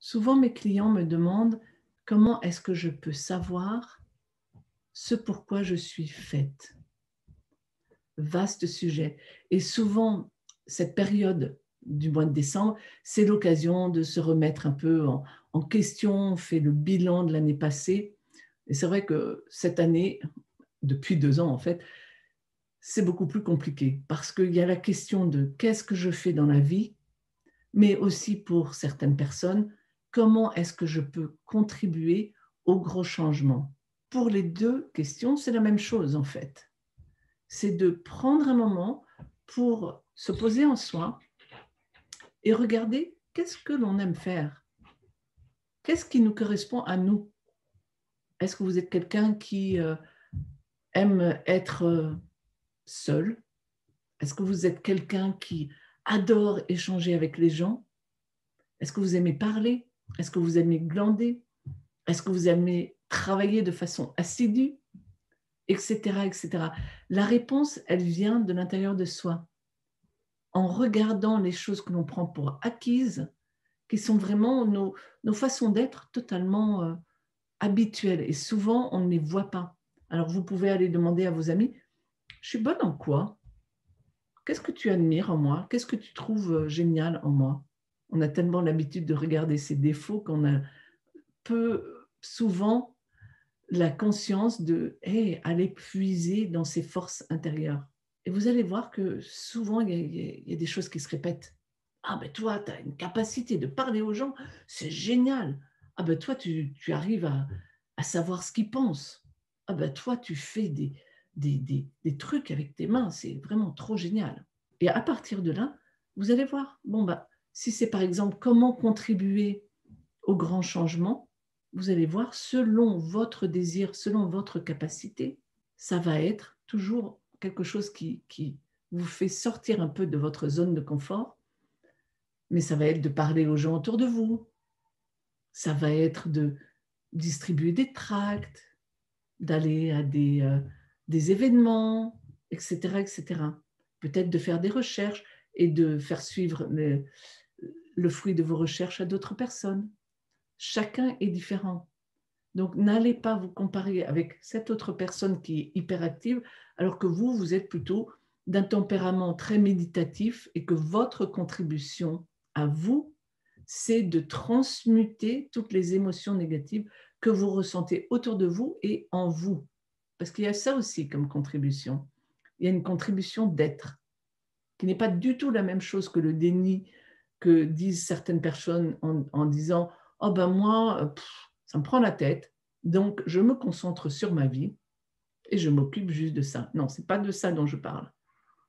Souvent, mes clients me demandent comment est-ce que je peux savoir ce pourquoi je suis faite. Vaste sujet. Et souvent, cette période du mois de décembre, c'est l'occasion de se remettre un peu en question, on fait le bilan de l'année passée. Et c'est vrai que cette année, depuis 2 ans en fait, c'est beaucoup plus compliqué parce qu'il y a la question de qu'est-ce que je fais dans la vie, mais aussi pour certaines personnes, comment est-ce que je peux contribuer au gros changement. Pour les deux questions, c'est la même chose en fait. C'est de prendre un moment pour se poser en soi et regarder qu'est-ce que l'on aime faire. Qu'est-ce qui nous correspond à nous? Est-ce que vous êtes quelqu'un qui aime être seul? Est-ce que vous êtes quelqu'un qui adore échanger avec les gens? Est-ce que vous aimez parler? Est-ce que vous aimez glander? Est-ce que vous aimez travailler de façon assidue? Etc., etc. La réponse, elle vient de l'intérieur de soi. En regardant les choses que l'on prend pour acquises, qui sont vraiment nos façons d'être totalement habituelles. Et souvent, on ne les voit pas. Alors, vous pouvez aller demander à vos amis, je suis bonne en quoi? Qu'est-ce que tu admires en moi? Qu'est-ce que tu trouves génial en moi? On a tellement l'habitude de regarder ses défauts qu'on a peu souvent la conscience de aller puiser dans ses forces intérieures. Et vous allez voir que souvent, il y a des choses qui se répètent. Ah ben toi, tu as une capacité de parler aux gens, c'est génial. Ah ben toi, tu arrives à savoir ce qu'ils pensent. Ah ben toi, tu fais des trucs avec tes mains, c'est vraiment trop génial. Et à partir de là, vous allez voir, bon bah, si c'est par exemple comment contribuer au grand changement, vous allez voir, selon votre désir, selon votre capacité, ça va être toujours quelque chose qui vous fait sortir un peu de votre zone de confort, mais ça va être de parler aux gens autour de vous, ça va être de distribuer des tracts, d'aller à des événements, etc., etc. Peut-être de faire des recherches et de faire suivre le fruit de vos recherches à d'autres personnes. Chacun est différent. Donc, n'allez pas vous comparer avec cette autre personne qui est hyperactive, alors que vous, vous êtes plutôt d'un tempérament très méditatif et que votre contribution à vous, c'est de transmuter toutes les émotions négatives que vous ressentez autour de vous et en vous. Parce qu'il y a ça aussi comme contribution. Il y a une contribution d'être, qui n'est pas du tout la même chose que le déni que disent certaines personnes en disant « Oh ben moi, ça me prend la tête, donc je me concentre sur ma vie et je m'occupe juste de ça. » Non, ce n'est pas de ça dont je parle.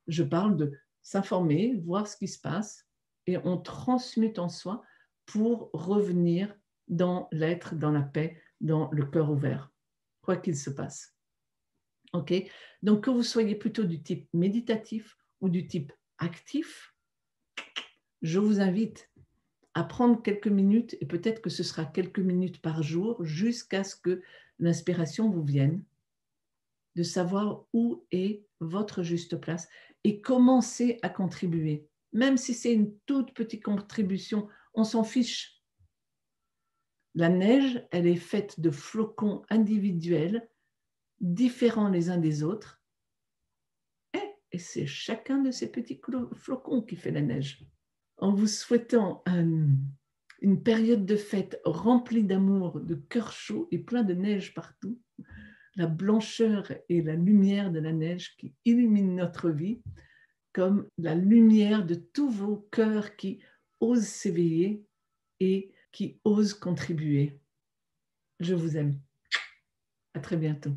Je parle de s'informer, voir ce qui se passe et on transmute en soi pour revenir dans l'être, dans la paix, dans le cœur ouvert, quoi qu'il se passe. Ok? Donc que vous soyez plutôt du type méditatif ou du type actif, je vous invite à prendre quelques minutes, et peut-être que ce sera quelques minutes par jour, jusqu'à ce que l'inspiration vous vienne, de savoir où est votre juste place et commencer à contribuer. Même si c'est une toute petite contribution, on s'en fiche. La neige, elle est faite de flocons individuels, différents les uns des autres, et c'est chacun de ces petits flocons qui fait la neige. En vous souhaitant une période de fête remplie d'amour, de cœur chaud et plein de neige partout, la blancheur et la lumière de la neige qui illumine notre vie, comme la lumière de tous vos cœurs qui osent s'éveiller et qui osent contribuer. Je vous aime. À très bientôt.